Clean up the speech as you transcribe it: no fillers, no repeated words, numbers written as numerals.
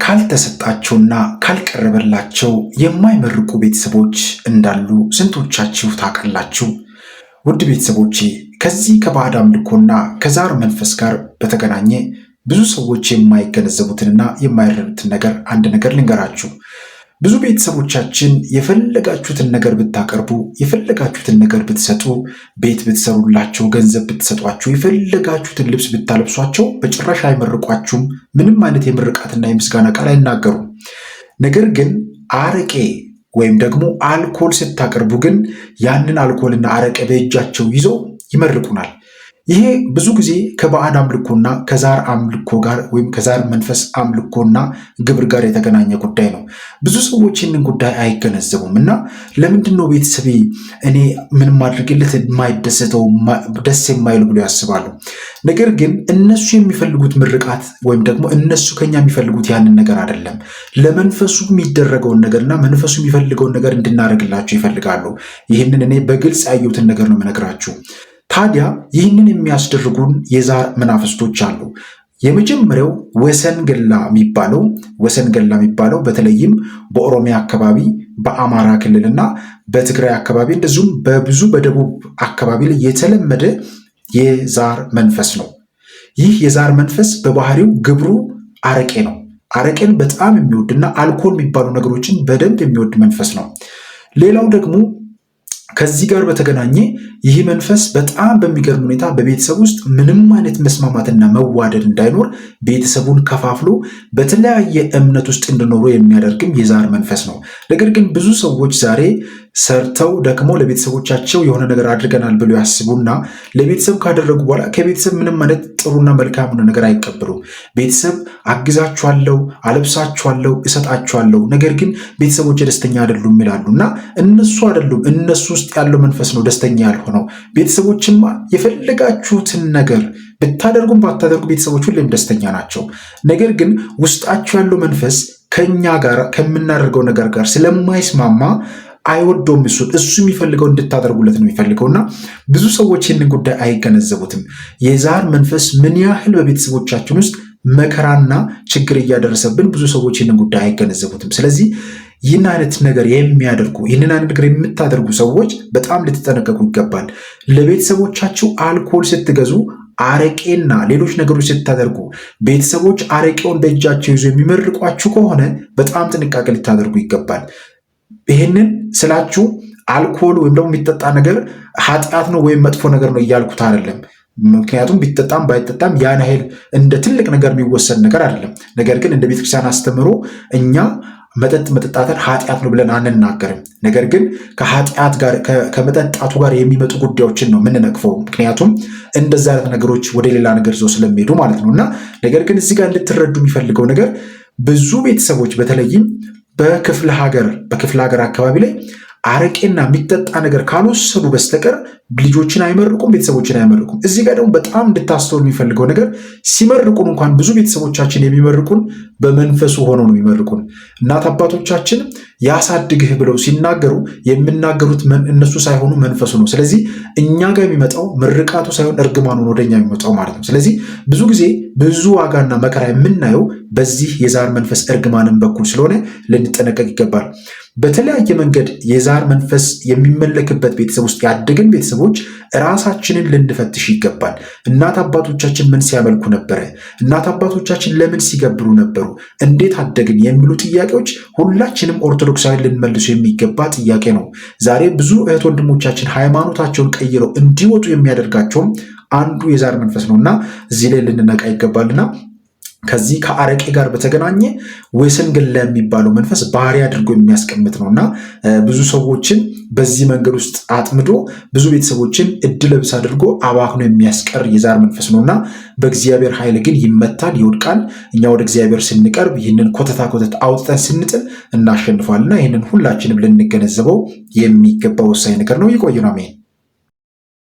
ካልተሰጣቸውና ካልቀረበላቸው የማይመርቁ ቤተሰቦች እንዳሉ ስንቶቻችሁ ታውቃላችሁ? ውድ ቤተሰቦቼ ከዚህ ከባዕድ አምልኮና ከዛር መንፈስ ጋር በተገናኘ ብዙ ሰዎች የማይገነዘቡትንና የማይረዱትን አንድ ነገር ልንገራችሁ። ብዙ ቤተሰቦቻችን የፈለጋችሁትን ነገር ብታቀርቡ፣ የፈለጋችሁትን ነገር ብትሰጡ፣ ቤት ብትሰሩላቸው፣ ገንዘብ ብትሰጧቸው፣ የፈለጋችሁትን ልብስ ብታለብሷቸው በጭራሽ አይመርቋችሁም። ምንም አይነት የምርቃትና የምስጋና ቃል አይናገሩም። ነገር ግን አረቄ ወይም ደግሞ አልኮል ስታቀርቡ ግን ያንን አልኮልና አረቄ በእጃቸው ይዘው ይመርቁናል። ይሄ ብዙ ጊዜ ከባዕድ አምልኮና ከዛር አምልኮ ጋር ወይም ከዛር መንፈስ አምልኮና ግብር ጋር የተገናኘ ጉዳይ ነው። ብዙ ሰዎች ይህንን ጉዳይ አይገነዘቡም እና ለምንድን ነው ቤተሰቤ እኔ ምንም አድርግለት የማይደሰተው ደስ የማይሉ ብሎ ያስባሉ። ነገር ግን እነሱ የሚፈልጉት ምርቃት ወይም ደግሞ እነሱ ከኛ የሚፈልጉት ያንን ነገር አይደለም። ለመንፈሱ የሚደረገውን ነገርና መንፈሱ የሚፈልገውን ነገር እንድናደርግላቸው ይፈልጋሉ። ይህንን እኔ በግልጽ ያየሁትን ነገር ነው የምነግራችሁ። ታዲያ ይህንን የሚያስደርጉን የዛር መናፍስቶች አሉ። የመጀመሪያው ወሰንገላ የሚባለው በተለይም በኦሮሚያ አካባቢ፣ በአማራ ክልልና በትግራይ አካባቢ እንደዚሁም በደቡብ አካባቢ ላይ የተለመደ የዛር መንፈስ ነው። ይህ የዛር መንፈስ በባህሪው ግብሩ አረቄ ነው። አረቄን በጣም የሚወድና አልኮል የሚባሉ ነገሮችን በደንብ የሚወድ መንፈስ ነው። ሌላው ደግሞ ከዚህ ጋር በተገናኘ ይህ መንፈስ በጣም በሚገርም ሁኔታ በቤተሰብ ውስጥ ምንም አይነት መስማማትና መዋደድ እንዳይኖር ቤተሰቡን ከፋፍሎ በተለያየ እምነት ውስጥ እንዲኖሩ የሚያደርግም የዛር መንፈስ ነው። ነገር ግን ብዙ ሰዎች ዛሬ ሰርተው ደክመው ለቤተሰቦቻቸው የሆነ ነገር አድርገናል ብሎ ያስቡና ለቤተሰብ ካደረጉ በኋላ ከቤተሰብ ምንም አይነት ጥሩና መልካም ነገር አይቀበሉም። ቤተሰብ አግዛችኋለሁ፣ አለብሳችኋለሁ፣ እሰጣችኋለሁ፣ ነገር ግን ቤተሰቦች ደስተኛ አይደሉም ይላሉ እና እነሱ አይደሉም፣ እነሱ ውስጥ ያለው መንፈስ ነው ደስተኛ ያልሆነው። ቤተሰቦችማ የፈለጋችሁትን ነገር ብታደርጉም ባታደርጉ ቤተሰቦች ሁሌም ደስተኛ ናቸው። ነገር ግን ውስጣችሁ ያለው መንፈስ ከኛ ጋር ከምናደርገው ነገር ጋር ስለማይስማማ አይወደውም። እሱ የሚፈልገው እንድታደርጉለት ነው የሚፈልገውና ብዙ ሰዎች ይህንን ጉዳይ አይገነዘቡትም። የዛር መንፈስ ምን ያህል በቤተሰቦቻችን ውስጥ መከራና ችግር እያደረሰብን ብዙ ሰዎች ይህንን ጉዳይ አይገነዘቡትም። ስለዚህ ይህን አይነት ነገር ይህንን አይነት ነገር የምታደርጉ ሰዎች በጣም ልትጠነቀቁ ይገባል። ለቤተሰቦቻችሁ አልኮል ስትገዙ፣ አረቄና ሌሎች ነገሮች ስታደርጉ ቤተሰቦች አረቄውን በእጃቸው ይዞ የሚመርቋችሁ ከሆነ በጣም ጥንቃቄ ልታደርጉ ይገባል። ይህንን ስላችሁ አልኮል ወይም ደግሞ የሚጠጣ ነገር ኃጢአት ነው ወይም መጥፎ ነገር ነው እያልኩት አይደለም። ምክንያቱም ቢጠጣም ባይጠጣም ያን ያህል እንደ ትልቅ ነገር የሚወሰድ ነገር አይደለም። ነገር ግን እንደ ቤተክርስቲያን አስተምሮ እኛ መጠጥ መጠጣትን ኃጢአት ነው ብለን አንናገርም። ነገር ግን ከኃጢአት ጋር ከመጠጣቱ ጋር የሚመጡ ጉዳዮችን ነው የምንነቅፈው። ምክንያቱም እንደዛ አይነት ነገሮች ወደ ሌላ ነገር ይዘው ስለሚሄዱ ማለት ነው። እና ነገር ግን እዚህ ጋር እንድትረዱ የሚፈልገው ነገር ብዙ ቤተሰቦች በተለይም በክፍለ ሀገር አካባቢ ላይ አረቄና የሚጠጣ ነገር ካልወሰዱ በስተቀር ልጆችን አይመርቁም፣ ቤተሰቦችን አይመርቁም። እዚህ ጋር ደግሞ በጣም እንድታስተውሉ የሚፈልገው ነገር ሲመርቁን እንኳን ብዙ ቤተሰቦቻችን የሚመርቁን በመንፈሱ ሆነው ነው የሚመርቁን። እናት አባቶቻችን ያሳድግህ ብለው ሲናገሩ የሚናገሩት እነሱ ሳይሆኑ መንፈሱ ነው። ስለዚህ እኛ ጋር የሚመጣው ምርቃቱ ሳይሆን እርግማኑን ወደኛ የሚመጣው ማለት ነው። ስለዚህ ብዙ ጊዜ ብዙ ዋጋና መከራ የምናየው በዚህ የዛር መንፈስ እርግማንን በኩል ስለሆነ ልንጠነቀቅ ይገባል። በተለያየ መንገድ የዛር መንፈስ የሚመለክበት ቤተሰብ ውስጥ ያደግን ቤተሰቦች ራሳችንን ልንፈትሽ ይገባል። እናት አባቶቻችን ምን ሲያመልኩ ነበረ? እናት አባቶቻችን ለምን ሲገብሩ ነበሩ? እንዴት አደግን? የሚሉ ጥያቄዎች ሁላችንም ኦርቶዶክሳዊ ልንመልሱ የሚገባ ጥያቄ ነው። ዛሬ ብዙ እህት ወንድሞቻችን ሃይማኖታቸውን ቀይረው እንዲወጡ የሚያደርጋቸውም አንዱ የዛር መንፈስ ነው እና እዚህ ላይ ልንነቃ ይገባልና ከዚህ ከአረቄ ጋር በተገናኘ ወሰንገላ የሚባለው መንፈስ ባህሪ አድርጎ የሚያስቀምጥ ነውና ብዙ ሰዎችን በዚህ መንገድ ውስጥ አጥምዶ ብዙ ቤተሰቦችን እድለብስ አድርጎ አባክኖ የሚያስቀር የዛር መንፈስ ነውና በእግዚአብሔር ኃይል ግን ይመታል፣ ይወድቃል። እኛ ወደ እግዚአብሔር ስንቀርብ ይህንን ኮተት አውጥተን ስንጥል እናሸንፋልና ይህንን ሁላችንም ልንገነዘበው የሚገባ ወሳኝ ነገር ነው። ይቆየን። አሜን።